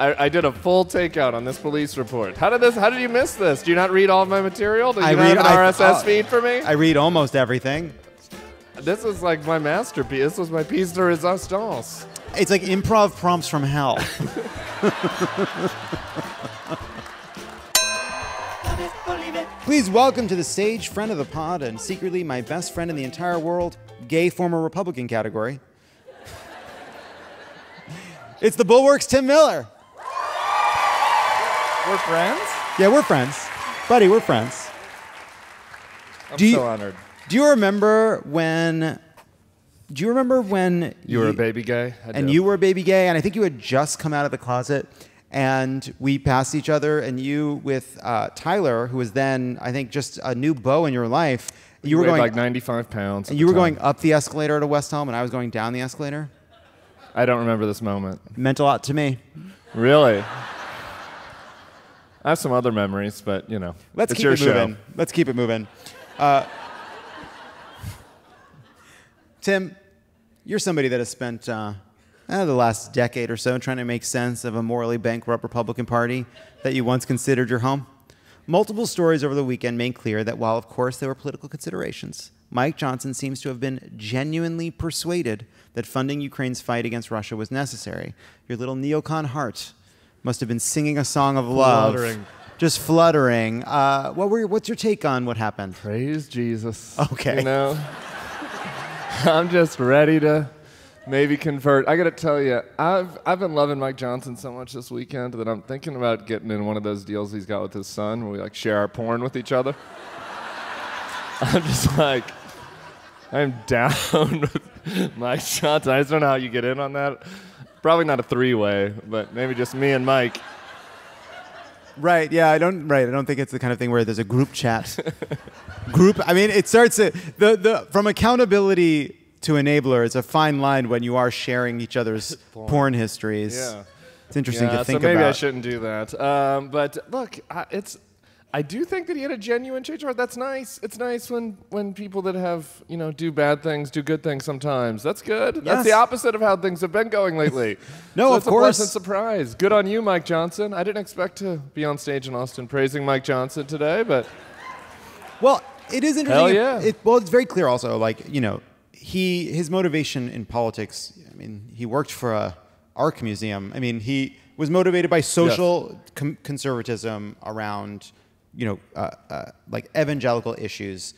I did a full takeout on this police report. How did you miss this? Do you not read all of my material? Do you not have an RSS feed for me? I read almost everything. This is like my masterpiece. This was my piece de resistance. It's like improv prompts from hell. Please welcome to the stage, friend of the pod, and secretly my best friend in the entire world, gay former Republican category. It's the Bulwark's Tim Miller. We're friends? Yeah, we're friends. Buddy, we're friends. I'm so honored. Do you remember when you were a baby gay? You were a baby gay, and I think you had just come out of the closet, and we passed each other, and you with Tyler, who was then, I think, just a new beau in your life. You were going like 95 pounds. And you were going up the escalator to West Elm, and I was going down the escalator. I don't remember this moment. It meant a lot to me. Really? I have some other memories, but, you know, Let's it's keep your it moving. show. Let's keep it moving. Tim, you're somebody that has spent the last decade or so trying to make sense of a morally bankrupt Republican Party that you once considered your home. Multiple stories over the weekend made clear that while, of course, there were political considerations, Mike Johnson seems to have been genuinely persuaded that funding Ukraine's fight against Russia was necessary. Your little neocon heart must have been singing a song of love. Fluttering. Just fluttering. What's your take on what happened? Praise Jesus. Okay. You know, I'm just ready to maybe convert. I got to tell you, I've been loving Mike Johnson so much this weekend that I'm thinking about getting in one of those deals he's got with his son where we like share our porn with each other. I'm just like, I'm down with Mike Johnson. I just don't know how you get in on that. Probably not a three-way, but maybe just me and Mike. Right, yeah, I don't think it's the kind of thing where there's a group chat. I mean, it starts from accountability to enabler, it's a fine line when you are sharing each other's porn histories. Yeah. It's interesting to think so maybe about. I shouldn't do that. But look, I do think that he had a genuine change of heart. That's nice. It's nice when people that have, do bad things, do good things sometimes. That's good. Yes. That's the opposite of how things have been going lately. No, so of it's course. a pleasant surprise. Good on you, Mike Johnson. I didn't expect to be on stage in Austin praising Mike Johnson today, but... Well, it is interesting. Hell yeah. It's very clear also, his motivation in politics, I mean, he worked for a art museum. I mean, he was motivated by social conservatism around... like evangelical issues,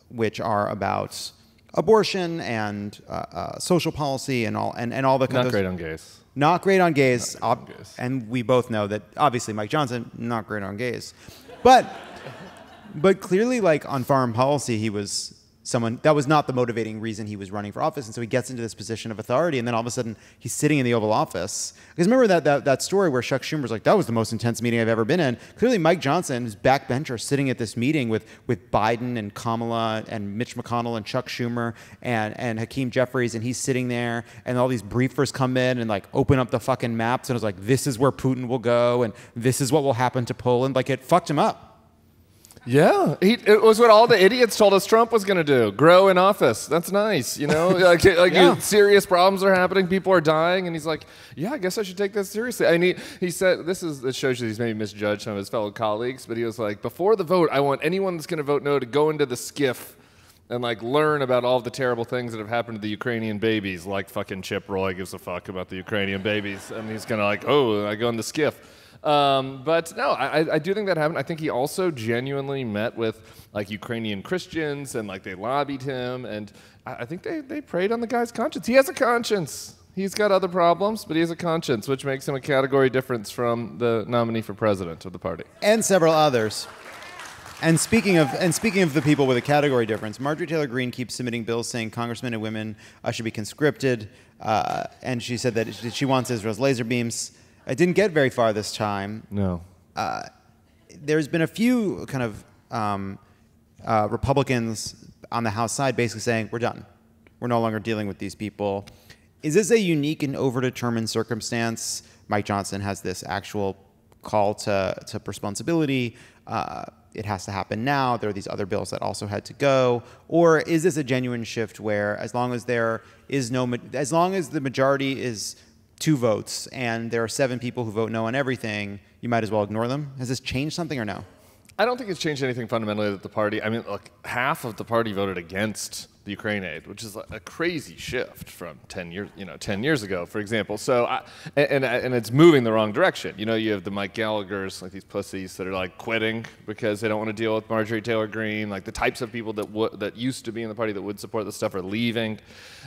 which are about abortion and social policy and all the kind of... Not great on gays. Not great on gays. And we both know that, obviously, Mike Johnson, not great on gays. But clearly, on foreign policy, he was someone... That was not the motivating reason he was running for office. And so he gets into this position of authority, and then all of a sudden, he's sitting in the Oval Office. Because remember that story where Chuck Schumer's like, that was the most intense meeting I've ever been in. Clearly, Mike Johnson, his backbencher, sitting at this meeting with Biden and Kamala and Mitch McConnell and Chuck Schumer and Hakeem Jeffries, and he's sitting there, and all these briefers come in and open up the fucking maps, and it's like, this is where Putin will go, and this is what will happen to Poland. It fucked him up. Yeah, it was what all the idiots told us Trump was going to do. Grow in office. That's nice, serious problems are happening, people are dying, and he's like, yeah, I guess I should take this seriously. And he said, it shows you he's maybe misjudged some of his fellow colleagues, but he was like, before the vote, I want anyone that's going to vote no to go into the skiff and learn about all the terrible things that have happened to the Ukrainian babies, like fucking Chip Roy gives a fuck about the Ukrainian babies, and he's going to I go in the skiff. But no, I do think that happened. I think he also genuinely met with Ukrainian Christians and they lobbied him, and I think they preyed on the guy's conscience. He has a conscience. He's got other problems, but he has a conscience, which makes him a category difference from the nominee for president of the party. And several others. And speaking of the people with a category difference, Marjorie Taylor Greene keeps submitting bills saying congressmen and women should be conscripted, and she said that she wants Israel's laser beams. It didn't get very far this time. No. There's been a few kind of Republicans on the House side basically saying, we're done. We're no longer dealing with these people. Is this a unique and overdetermined circumstance? Mike Johnson has this actual call to responsibility. It has to happen now. There are these other bills that also had to go. Or is this a genuine shift where as long as the majority is 2 votes and there are 7 people who vote no on everything, you might as well ignore them? Has this changed something or no? I don't think it's changed anything fundamentally that the party, I mean, look, half of the party voted against the Ukraine aid, which is a crazy shift from 10 years ago, for example. So, and it's moving the wrong direction. You know, you have the Mike Gallaghers, like these pussies that are like quitting because they don't want to deal with Marjorie Taylor Greene. Like the types of people that used to be in the party that would support this stuff are leaving,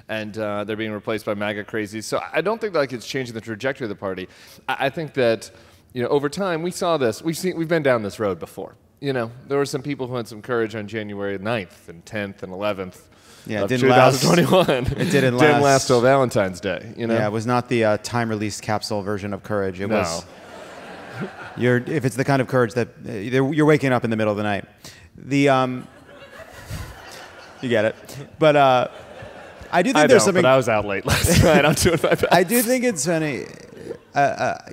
and they're being replaced by MAGA crazies. So I don't think like it's changing the trajectory of the party. I think that, you know, over time we saw this. We've been down this road before. You know, there were some people who had some courage on January 9th and 10th and 11th. Yeah, of 2021. It didn't last till Valentine's Day. You know? Yeah, it was not the time-release capsule version of courage. It was. If it's the kind of courage that you're waking up in the middle of the night, you get it. But I do think there's something. But I was out late last night. I'm doing my best. I do think it's funny.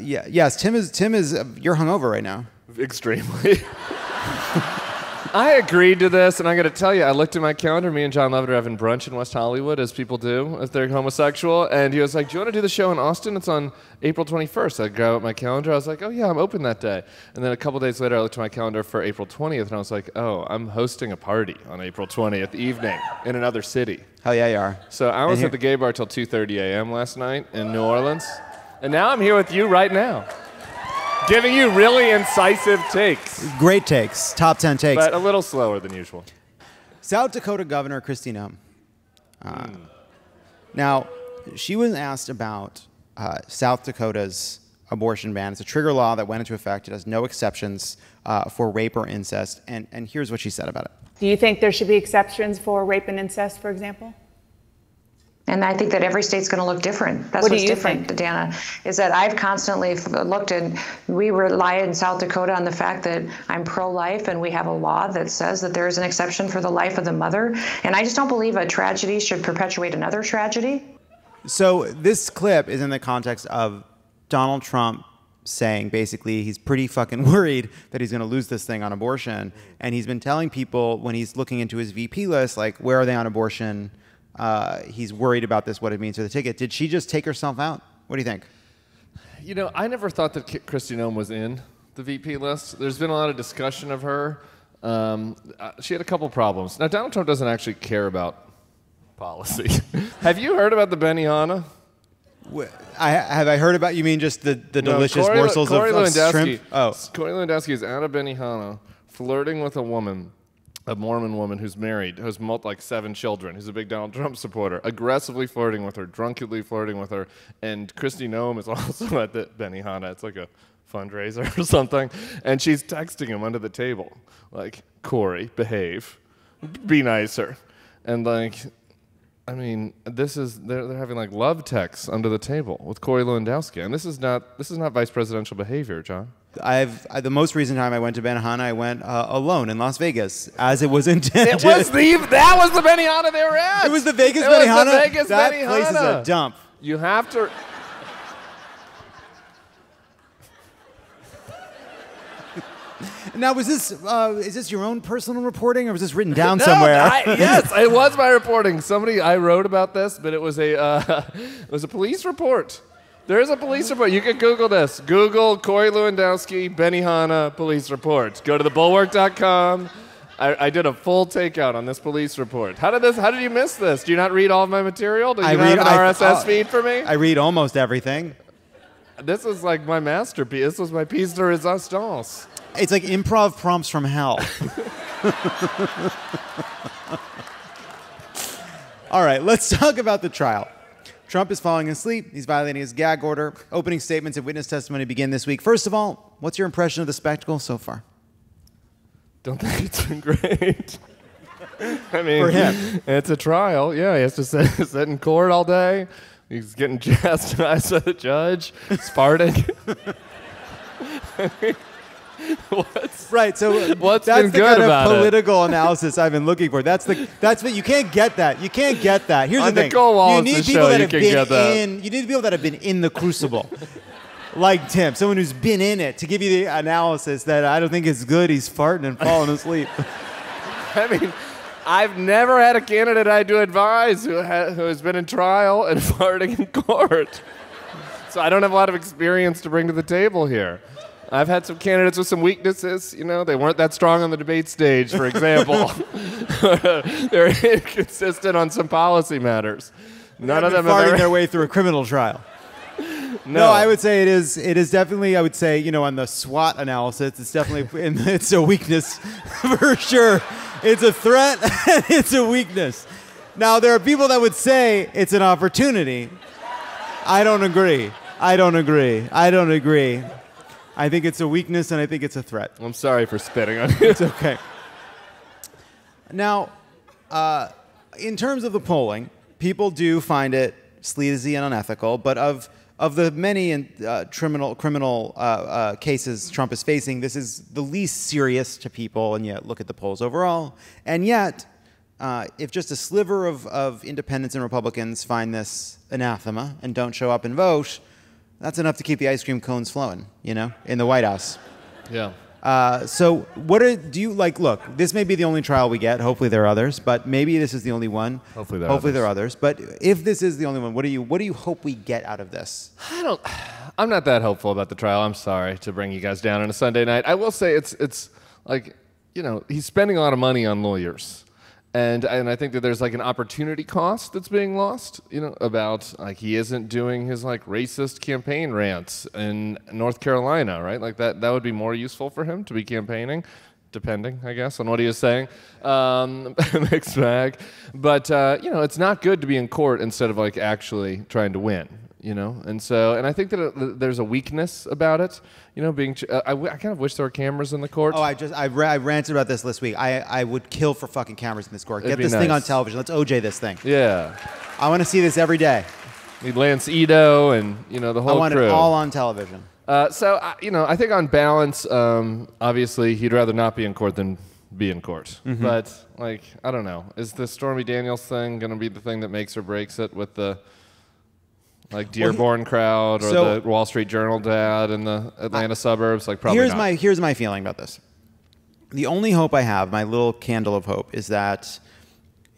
Yes, Tim is. You're hungover right now. Extremely. I agreed to this, and I'm going to tell you, I looked at my calendar. Me and Jon Lovett are having brunch in West Hollywood, as people do if they're homosexual. And he was like, do you want to do the show in Austin? It's on April 21st. I grabbed my calendar. I was like, oh, yeah, I'm open that day. And then a couple days later, I looked at my calendar for April 20th, and I was like, oh, I'm hosting a party on April 20th evening in another city. Hell yeah, you are. So I was at the gay bar till 2:30 a.m. last night in New Orleans. And now I'm here with you right now, giving you really incisive takes. Great takes. Top 10 takes. But a little slower than usual. South Dakota Governor Kristi Noem. Now, she was asked about South Dakota's abortion ban. It's a trigger law that went into effect. It has no exceptions for rape or incest. And here's what she said about it. Do you think there should be exceptions for rape and incest, for example? And I think that every state's going to look different. That's what's different, Dana, is that I've constantly looked, and we rely in South Dakota on the fact that I'm pro-life, and we have a law that says that there is an exception for the life of the mother. And I just don't believe a tragedy should perpetuate another tragedy. So this clip is in the context of Donald Trump saying basically he's pretty fucking worried that he's going to lose this thing on abortion. And he's been telling people when he's looking into his VP list, like, where are they on abortion? He's worried about this, what it means for the ticket. Did she just take herself out? What do you think? You know, I never thought that Kristi Noem was in the VP list. There's been a lot of discussion of her. She had a couple problems. Now, Donald Trump doesn't actually care about policy. Have you heard about the Benihana? Have I heard about, you mean just the delicious morsels of shrimp? Oh. Corey Lewandowski is at a Benihana flirting with a woman, a Mormon woman who's married, who's like 7 children, who's a big Donald Trump supporter, aggressively flirting with her, drunkenly flirting with her, and Kristi Noem is also at the Benihana. It's like a fundraiser or something, and she's texting him under the table, like, Corey, behave, be nicer, and like, I mean, they're having like love texts under the table with Corey Lewandowski, and this is not vice presidential behavior, John. The most recent time I went to Benihana, I went alone in Las Vegas, as it was intended. That was the Benihana they were at. It was the Vegas Benihana. Was the Vegas that Benihana. Place is a dump. You have to. Now, is this your own personal reporting, or was this written down somewhere? Yes, it was my reporting. I wrote about this, but it was a police report. There is a police report. You can Google this. Google Corey Lewandowski Benihana police report. Go to thebulwark.com. I did a full takeout on this police report. How did you miss this? Do you not read all of my material? Do you have an RSS feed for me? I read almost everything. This is like my masterpiece. This was my piece de resistance. It's like improv prompts from hell. All right, let's talk about the trial. Trump is falling asleep. He's violating his gag order. Opening statements and witness testimony begin this week. First of all, what's your impression of the spectacle so far? Don't think it's been great. I mean, for him, it's a trial. Yeah, he has to sit in court all day. He's getting chastised by the judge, farting. Right. So what's that's been the good kind about of political analysis I've been looking for. That's what you can't get that. You can't get that. Here's the thing. You need people that have been in. You need people that have been in the crucible, like Tim, someone who's been in it, to give you the analysis that I don't think is good. He's farting and falling asleep. I mean, I've never had a candidate I had to advise who has been in trial and farting in court. So I don't have a lot of experience to bring to the table here. I've had some candidates with some weaknesses. You know, they weren't that strong on the debate stage, for example. They're inconsistent on some policy matters. None of them farting their way through a criminal trial. No, I would say it is definitely, I would say, you know, on the SWOT analysis, it's definitely, it's a weakness for sure. It's a threat and it's a weakness. Now, there are people that would say it's an opportunity. I don't agree. I think it's a weakness and I think it's a threat. I'm sorry for spitting on you. It's okay. Now, in terms of the polling, people do find it sleazy and unethical, but of the many criminal cases Trump is facing, this is the least serious to people, and yet look at the polls overall. And yet, if just a sliver of independents and Republicans find this anathema and don't show up and vote, that's enough to keep the ice cream cones flowing, you know, in the White House. Yeah. So do you like, look, this may be the only trial we get. Hopefully there are others, but maybe this is the only one. Hopefully there are others. But if this is the only one, what do you hope we get out of this? I'm not that hopeful about the trial. I'm sorry to bring you guys down on a Sunday night. I will say it's like, you know, he's spending a lot of money on lawyers. And I think that there's like an opportunity cost that's being lost, you know, about like he isn't doing his like racist campaign rants in North Carolina, right? Like that would be more useful for him to be campaigning, depending, I guess, on what he was saying. Mixed bag. But, you know, it's not good to be in court instead of like actually trying to win, you know? And I think that there's a weakness about it. You know, I kind of wish there were cameras in the court. Oh, I ranted about this last week. I would kill for fucking cameras in this court. Get this nice. thing on television. Let's OJ this thing. Yeah. I want to see this every day. Lance Ito and, you know, the whole crew. I want it all on television. You know, I think on balance, obviously, he'd rather not be in court than be in court. Mm-hmm. But, like, I don't know. Is the Stormy Daniels thing going to be the thing that makes or breaks it with the like Dearborn crowd or the Wall Street Journal dad in the Atlanta suburbs? Like, probably not. Here's my feeling about this. The only hope I have, my little candle of hope, is that,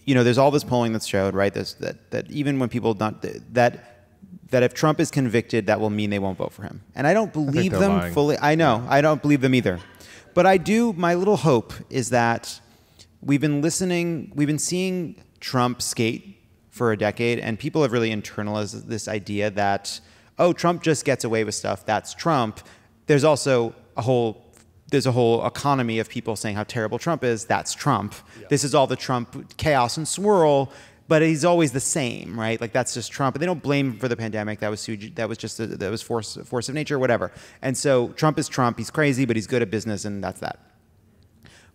you know, there's all this polling that's showed, right? That even when people that if Trump is convicted, that will mean they won't vote for him. And I don't believe them lying. fully. I know. I don't believe them either. But I do. My little hope is that we've been seeing Trump skate for a decade, and people have really internalized this idea that, oh, Trump just gets away with stuff. That's Trump. There's also a whole economy of people saying how terrible Trump is. That's Trump. Yeah. This is all the Trump chaos and swirl, but he's always the same, right? Like, that's just Trump. And they don't blame him for the pandemic. That was force of nature, whatever. And so Trump is Trump. He's crazy, but he's good at business, and that's that.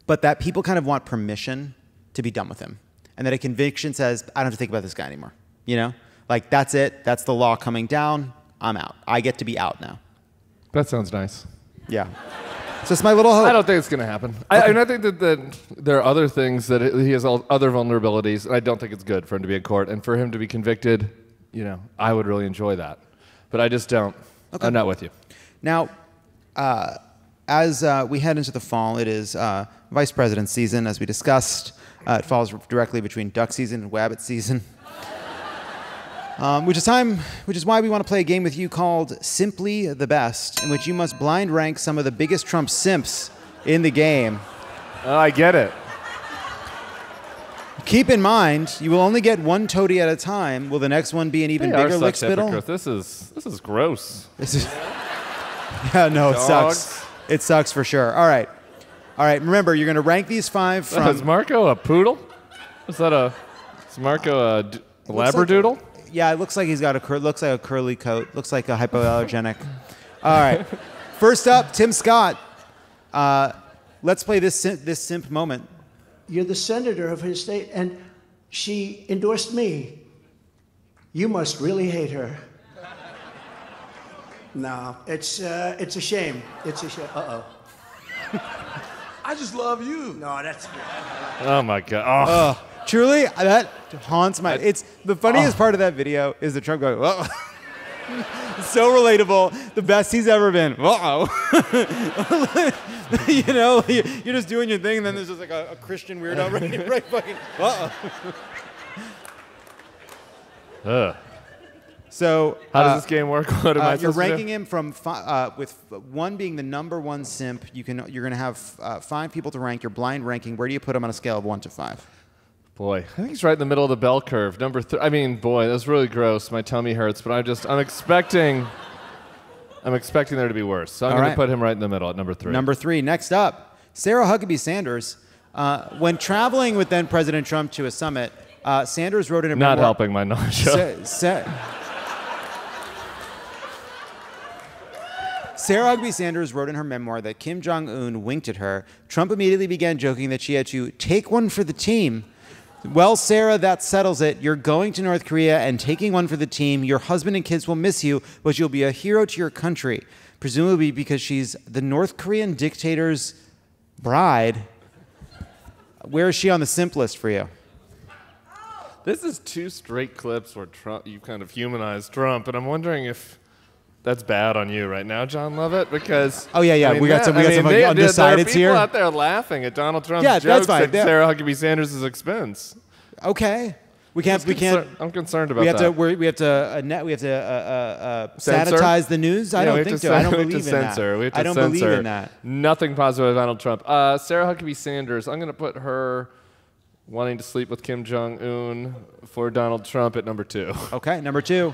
But that people kind of want permission to be done with him. And that a conviction says, I don't have to think about this guy anymore. You know? Like, that's it. That's the law coming down. I'm out. I get to be out now. That sounds nice. Yeah. It's just my little hope. I don't think it's going to happen. Okay. I think that there are other things that he has other vulnerabilities, and I don't think it's good for him to be in court. And for him to be convicted, you know, I would really enjoy that. But I just don't. Okay. I'm not with you. Now, as we head into the fall, it is vice president season, as we discussed. It falls directly between duck season and wabbit season. Which is why we want to play a game with you called Simply the Best, in which you must blind rank some of the biggest Trump simps in the game. Oh, I get it. Keep in mind, you will only get one toady at a time. Will the next one be an even bigger lick spittle? This is gross. Yeah, no, it sucks. It sucks for sure. All right. Remember, you're going to rank these 5 from. Is Marco a poodle? Is Marco a labradoodle? Yeah, it looks like he's got looks like a curly coat. Looks like a hypoallergenic. All right. First up, Tim Scott. Let's play this simp moment. You're the senator of his state, and she endorsed me. You must really hate her. No, it's a shame. It's a shame. Uh-oh. I just love you. No, that's. Oh my God. Oh. Truly, that haunts my. It's the funniest part of that video is the Trump going, "Whoa." So relatable. The best he's ever been. Whoa. You know, you're just doing your thing, and then there's just like a Christian weirdo right fucking. So how does this game work? What am I you're supposed to do? ranking him from with 1 being the number 1 simp. You're going to have 5 people to rank. Your blind ranking. Where do you put him on a scale of 1 to 5? Boy, I think he's right in the middle of the bell curve. Number 3. I mean, boy, that's really gross. My tummy hurts, but I'm expecting there to be worse. So I'm going to put him right in the middle at number 3. Number 3. Next up, Sarah Huckabee Sanders. When traveling with then President Trump to a summit, Sanders wrote in a not memoir, helping my nausea. Sarah Huckabee Sanders wrote in her memoir that Kim Jong-un winked at her. Trump immediately began joking that she had to take one for the team. Well, Sarah, that settles it. You're going to North Korea and taking one for the team. Your husband and kids will miss you, but you'll be a hero to your country, presumably because she's the North Korean dictator's bride. Where is she on the simp list for you? This is 2 straight clips where you kind of humanized Trump, and I'm wondering if that's bad on you right now, Jon Lovett, because I mean, we got some undecideds there are people here out there laughing at Donald Trump's jokes at Sarah Huckabee Sanders' expense. Okay, we can't. I'm concerned about that. We have to sanitize the news. I don't think so. I don't believe in that. I don't believe in that. Nothing positive about Donald Trump. Sarah Huckabee Sanders. I'm going to put her wanting to sleep with Kim Jong-un for Donald Trump at number 2. Okay, number 2.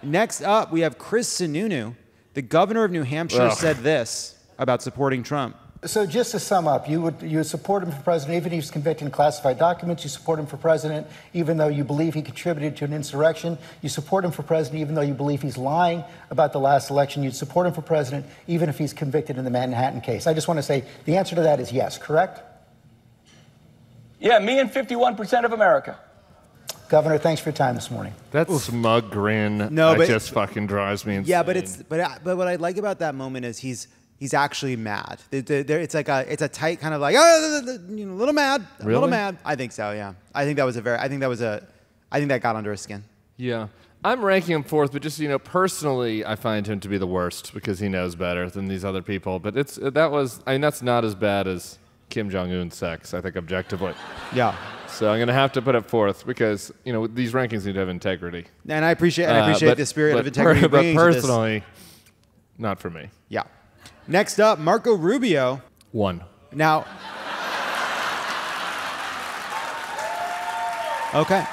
Next up, we have Chris Sununu. The governor of New Hampshire said this about supporting Trump. So just to sum up, you would support him for president even if he's convicted in classified documents. You support him for president even though you believe he contributed to an insurrection. You support him for president even though you believe he's lying about the last election. You'd support him for president even if he's convicted in the Manhattan case. I just want to say the answer to that is yes, correct? Yeah, me and 51% of America. Governor, thanks for your time this morning. That smug grin just fucking drives me insane. Yeah, but what I like about that moment is he's actually mad. It's a tight kind of like little mad, a little mad. I think so. Yeah, I think that got under his skin. Yeah, I'm ranking him 4th, but just personally, I find him to be the worst because he knows better than these other people. But that's not as bad as Kim Jong-un's sex, I think, objectively. Yeah. So I'm going to have to put it 4th because, these rankings need to have integrity. And I appreciate the spirit of integrity. But personally, not for me. Yeah. Next up, Marco Rubio. 1. Now. Okay.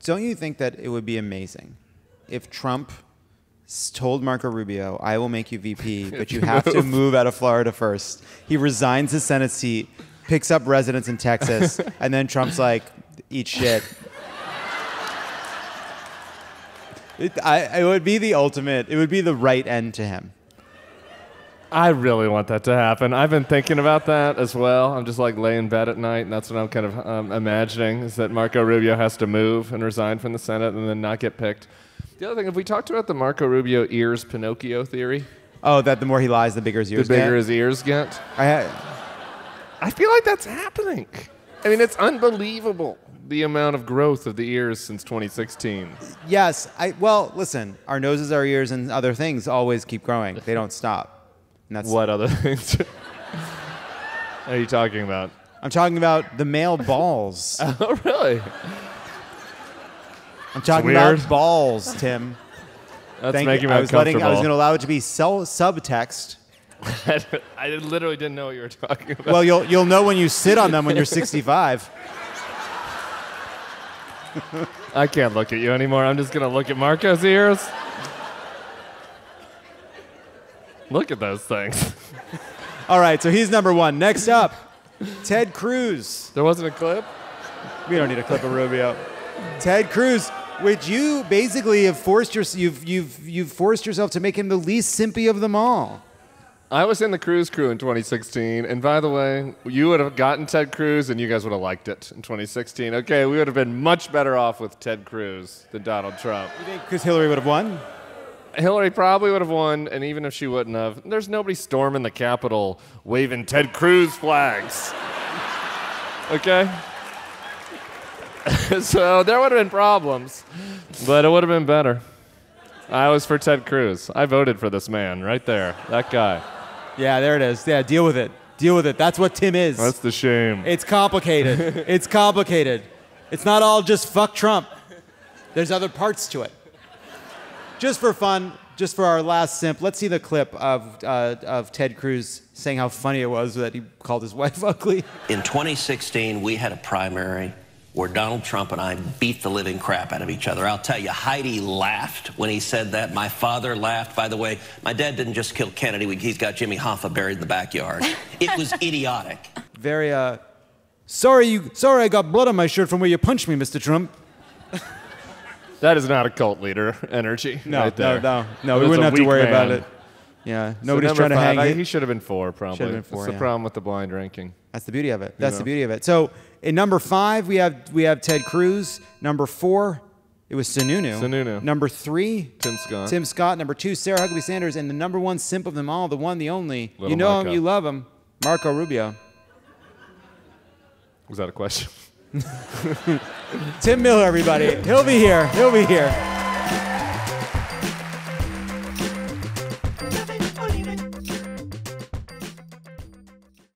Don't you think that it would be amazing if Trump told Marco Rubio, I will make you VP, but you have to move out of Florida first. He resigns his Senate seat, picks up residence in Texas, and then Trump's like, eat shit. It would be the ultimate. It would be the right end to him. I really want that to happen. I've been thinking about that as well. I'm just like laying in bed at night, and that's what I'm kind of imagining, is that Marco Rubio has to move and resign from the Senate and then not get picked. The other thing, have we talked about the Marco Rubio ears Pinocchio theory? Oh, that the more he lies, the bigger his ears get? The bigger his ears get? I feel like that's happening. I mean, it's unbelievable, the amount of growth of the ears since 2016. Yes. Well, listen, our noses, our ears, and other things always keep growing. They don't stop. And that's what other things are you talking about? I'm talking about the male balls. Oh, really? I'm talking about balls, Tim. That's making me uncomfortable. I was going to allow it to be subtext. I literally didn't know what you were talking about. Well, you'll know when you sit on them when you're 65. I can't look at you anymore. I'm just going to look at Marco's ears. Look at those things. All right, so he's number 1. Next up, Ted Cruz. There wasn't a clip? We don't need a clip of Rubio. Ted Cruz, which you basically have forced you've forced yourself to make him the least simpy of them all. I was in the Cruz crew in 2016, and by the way, you would have gotten Ted Cruz, and you guys would have liked it in 2016. Okay, we would have been much better off with Ted Cruz than Donald Trump. You think because Hillary would have won? Hillary probably would have won, and even if she wouldn't have, there's nobody storming the Capitol waving Ted Cruz flags. Okay? So there would have been problems, but it would have been better. I was for Ted Cruz. I voted for this man right there, that guy. Yeah, there it is. Yeah, deal with it. Deal with it. That's what Tim is. That's the shame. It's complicated. It's complicated. It's not all just fuck Trump. There's other parts to it. Just for fun, just for our last simp, let's see the clip of Ted Cruz saying how funny it was that he called his wife ugly. In 2016, we had a primary where Donald Trump and I beat the living crap out of each other. I'll tell you, Heidi laughed when he said that. My father laughed. By the way, my dad didn't just kill Kennedy. He's got Jimmy Hoffa buried in the backyard. It was idiotic. Very, sorry I got blood on my shirt from where you punched me, Mr. Trump. That is not a cult leader energy. No, right there. no. We wouldn't have to worry about it. Yeah, nobody's trying to hang it. He should have been 4, probably. Should have been 4, That's the problem with the blind ranking. That's the beauty of it. That's the beauty of it. So in number 5, we have Ted Cruz. Number 4, it was Sununu. Number 3, Tim Scott. Number 2, Sarah Huckabee Sanders. And the number 1 simp of them all, the one, the only. Little you know Marco. him, you love him. Marco Rubio. Was that a question? Tim Miller, everybody. He'll be here.